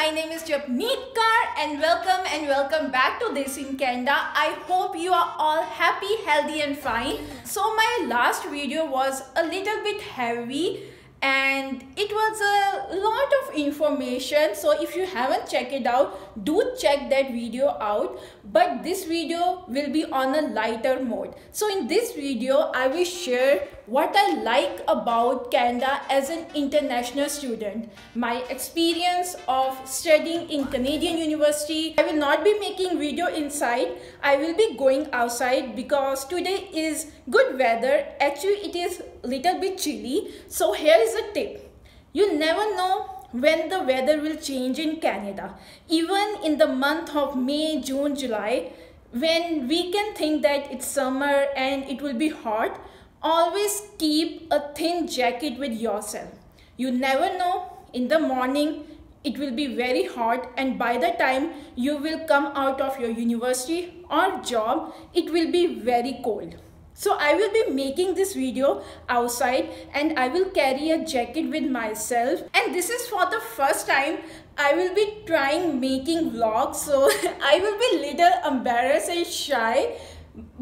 my name is Japneet Kaur and welcome back to This in Canada. I hope you are all happy, healthy and fine. So my last video was a little bit heavy and it was a lot of information, so if you haven't checked it out, do check that video out. But this video will be on a lighter mode. So in this video I will share what I like about Canada as an international student, my experience of studying in Canadian University. I will not be making video inside, I will be going outside because today is good weather. Actually it is little bit chilly. So here is a tip. You never know when the weather will change in Canada. Even in the month of May, June, July, when we can think that it's summer and it will be hot, always keep a thin jacket with yourself. You never know, in the morning it will be very hot and by the time you will come out of your university or job, it will be very cold. So I will be making this video outside and I will carry a jacket with myself, and this is for the first time I will be trying making vlogs, so I will be little embarrassed and shy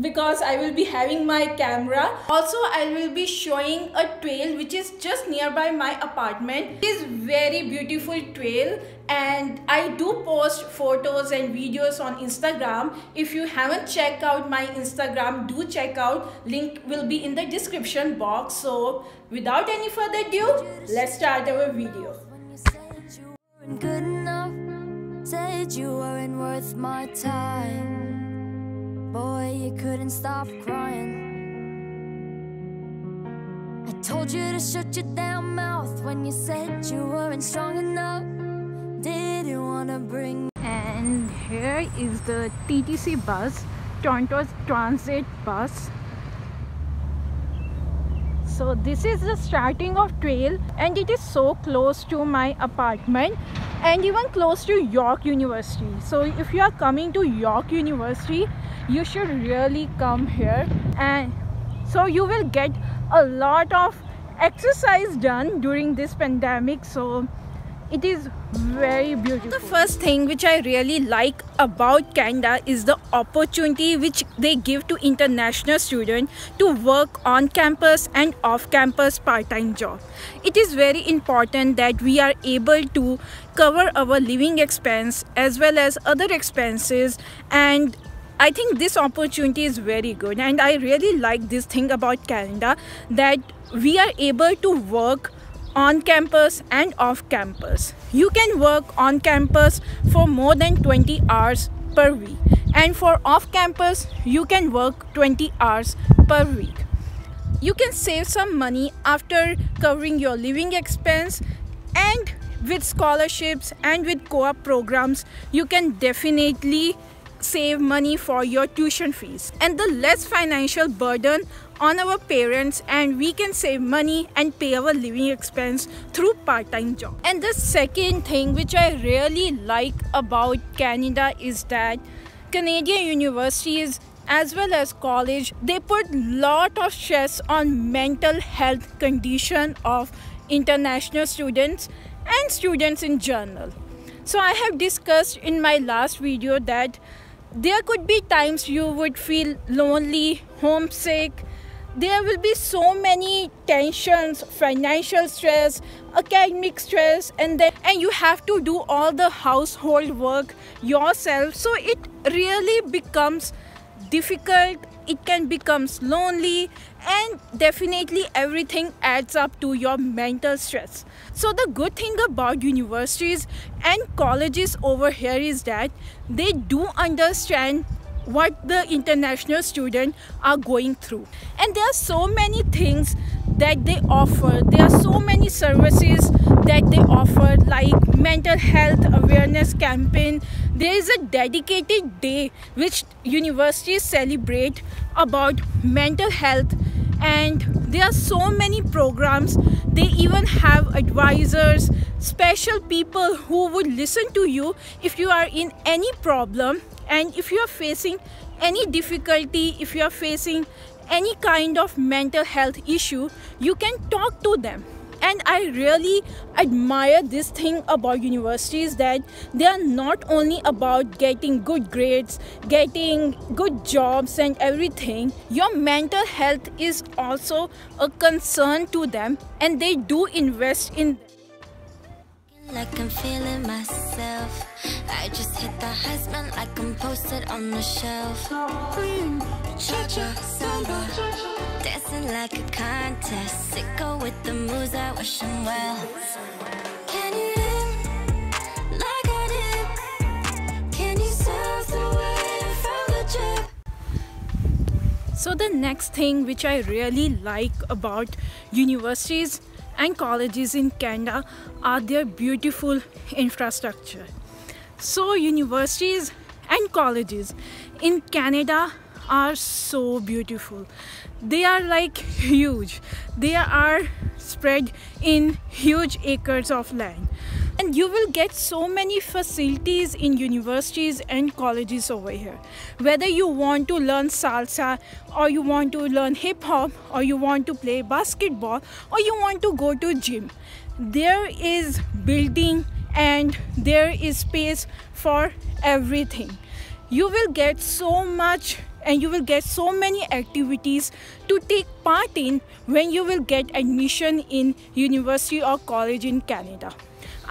because I will be having my camera. Also I will be showing a trail which is just nearby my apartment. It is very beautiful trail and I do post photos and videos on Instagram. If you haven't checked out my Instagram, do check out, link will be in the description box. So without any further ado, let's start our video. Good enough, said you weren't worth my time. Boy, you couldn't stop crying. I told you to shut your damn mouth when you said you weren't strong enough. Didn't wanna bring. And here is the TTC bus, Toronto's transit bus. So this is the starting of trail and it is so close to my apartment and even close to York University. So if you are coming to York University, you should really come here, and so you will get a lot of exercise done during this pandemic. So it is very beautiful. The first thing which I really like about Canada is the opportunity which they give to international students to work on campus and off campus part-time job. It is very important that we are able to cover our living expense as well as other expenses, and I think this opportunity is very good, and I really like this thing about Canada, that we are able to work on campus and off campus. You can work on campus for more than 20 hours per week, and for off campus you can work 20 hours per week. You can save some money after covering your living expense, and with scholarships and with co-op programs you can definitely save money for your tuition fees and the less financial burden on our parents, and we can save money and pay our living expense through part-time job. And the second thing which I really like about Canada is that Canadian universities as well as college, they put lot of stress on mental health condition of international students and students in general. So I have discussed in my last video that there could be times you would feel lonely, homesick. There will be so many tensions, financial stress, academic stress, and you have to do all the household work yourself. So it really becomes difficult, it can become lonely, and definitely everything adds up to your mental stress. So the good thing about universities and colleges over here is that they do understand what the international students are going through, and there are so many things that they offer. There are so many services that they offer, like mental health awareness campaign. There is a dedicated day which universities celebrate about mental health, and there are so many programs. They even have advisors, special people who would listen to you if you are in any problem, and if you are facing any difficulty, if you are facing any kind of mental health issue, you can talk to them. And I really admire this thing about universities, that they are not only about getting good grades, getting good jobs and everything. Your mental health is also a concern to them, and they do invest in them. Like I'm feeling myself. I just hit the husband like I'm posted on the shelf. Cha-cha, samba, dancing like a contest. Sicko with the moves, I wish him well. Can you live like I did? Can you surf the wave from the jet? So the next thing which I really like about universities and colleges in Canada are their beautiful infrastructure. So universities and colleges in Canada are so beautiful. They are like huge. They are spread in huge acres of land. And you will get so many facilities in universities and colleges over here. Whether you want to learn salsa, or you want to learn hip hop, or you want to play basketball, or you want to go to gym, there is building and there is space for everything. You will get so much, and you will get so many activities to take part in when you will get admission in university or college in Canada.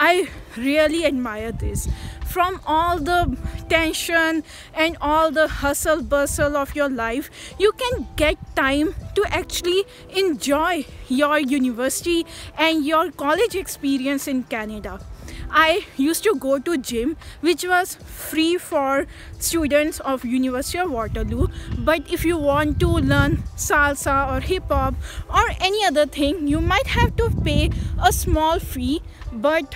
I really admire this. From all the tension and all the hustle bustle of your life, you can get time to actually enjoy your university and your college experience in Canada. I used to go to gym, which was free for students of University of Waterloo. But if you want to learn salsa or hip hop or any other thing, you might have to pay a small fee, but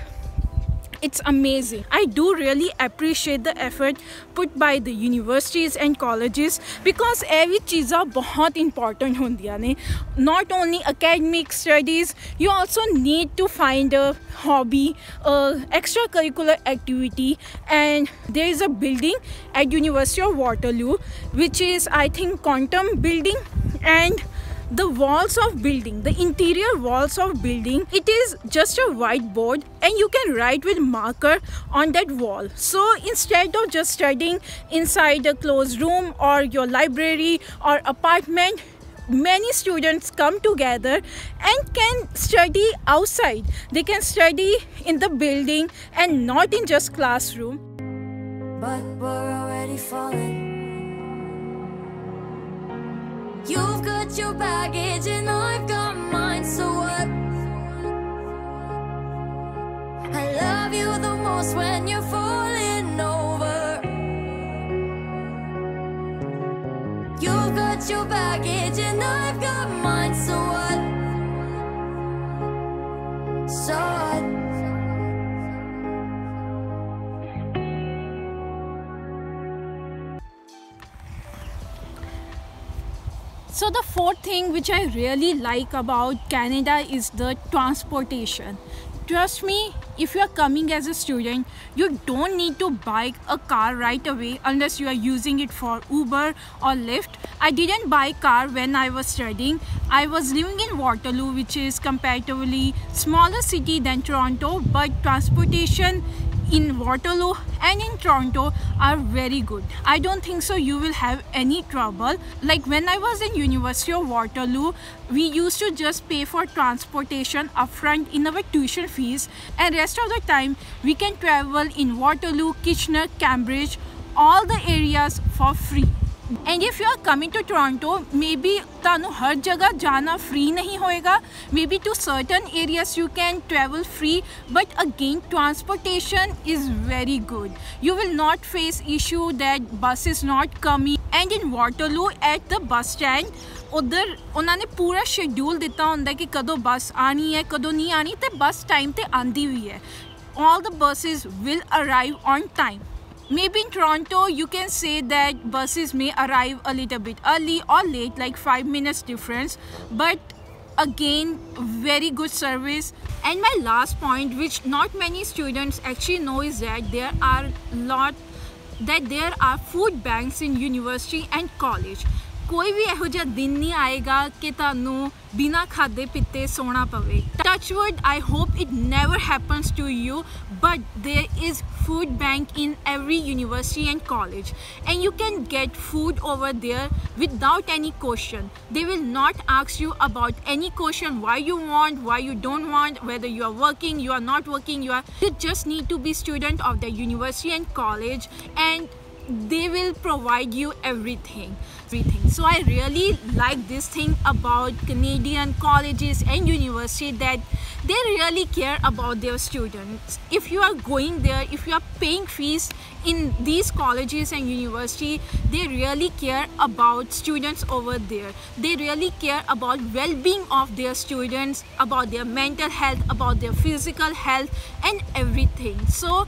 it's amazing. I do really appreciate the effort put by the universities and colleges, because every चीज़ा बहुत important होंदियां ने. Not only academic studies, you also need to find a hobby, extracurricular activity. And there is a building at University of Waterloo, which is, I think, Quantum building. And the walls of building, the interior walls of building, it is just a whiteboard, and you can write with marker on that wall. So instead of just studying inside a closed room or your library or apartment, many students come together and can study outside. They can study in the building and not in just classroom. But we're already falling. You've got your baggage and I've got mine, so what? I love you the most when you're falling over. You've got your baggage and I've got mine, so what? So what? So the fourth thing which I really like about Canada is the transportation. Trust me, if you are coming as a student, you don't need to buy a car right away unless you are using it for Uber or Lyft. I didn't buy a car when I was studying. I was living in Waterloo, which is comparatively smaller city than Toronto, but transportation in Waterloo and in Toronto are very good. I don't think so you will have any trouble. Like when I was in University of Waterloo, we used to just pay for transportation upfront in our tuition fees, and rest of the time we can travel in Waterloo, Kitchener, Cambridge, all the areas for free. And if you are coming to Toronto, maybe tanu har jagah jana free nahi hoega. Maybe to certain areas you can travel free, but again transportation is very good. You will not face issue that bus is not coming. And in Waterloo at the bus stand, उधर उन्होंने पूरा schedule दिता होंदा कि कदों बस आनी है कदों नहीं आनी, ते बस टाइम ते आंदी हुई है. All the buses will arrive on time. Maybe in Toronto, you can say that buses may arrive a little bit early or late, like 5 minutes difference. But again, very good service. And my last point, which not many students actually know, is that there are food banks in university and college. कोई भी ਇਹੋ ਜਿਹਾ ਦਿਨ ਨਹੀਂ ਆਏਗਾ ਕਿ ਤੁਹਾਨੂੰ ਬਿਨਾ ਖਾਦੇ ਪੀਤੇ ਸੋਣਾ ਪਵੇ touch wood I hope it never happens to you but there is food bank in every university and college and you can get food over there without any question they will not ask you about any question why you want why you don't want whether you are working you are not working you just need to be student of the university and college and they will provide you everything. So I really like this thing about Canadian colleges and university that they really care about their students. If you are going there, if you are paying fees in these colleges and university, they really care about students over there. They really care about well-being of their students, about their mental health, about their physical health and everything. So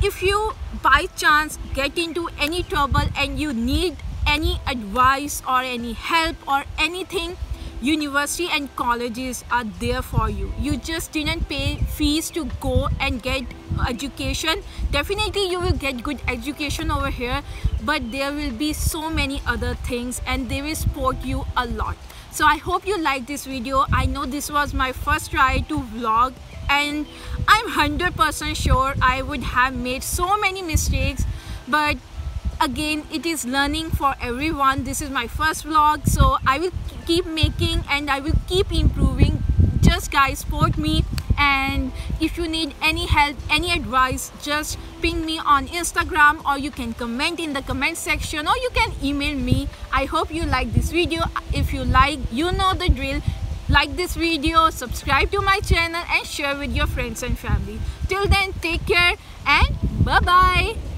if you by chance get into any trouble and you need any advice or any help or anything, university and colleges are there for you. You just didn't pay fees to go and get education. Definitely you will get good education over here, but there will be so many other things and they will support you a lot. So I hope you like this video. I know this was my first try to vlog and I'm 100% sure I would have made so many mistakes, but again it is learning for everyone. This is my first vlog, so I will keep making and I will keep improving. Just guys, support me, and if you need any help, any advice, just ping me on Instagram or you can comment in the comment section or you can email me. I hope you like this video. If you like, you know the drill. Like this video, subscribe to my channel and share with your friends and family. Till then, take care and bye bye.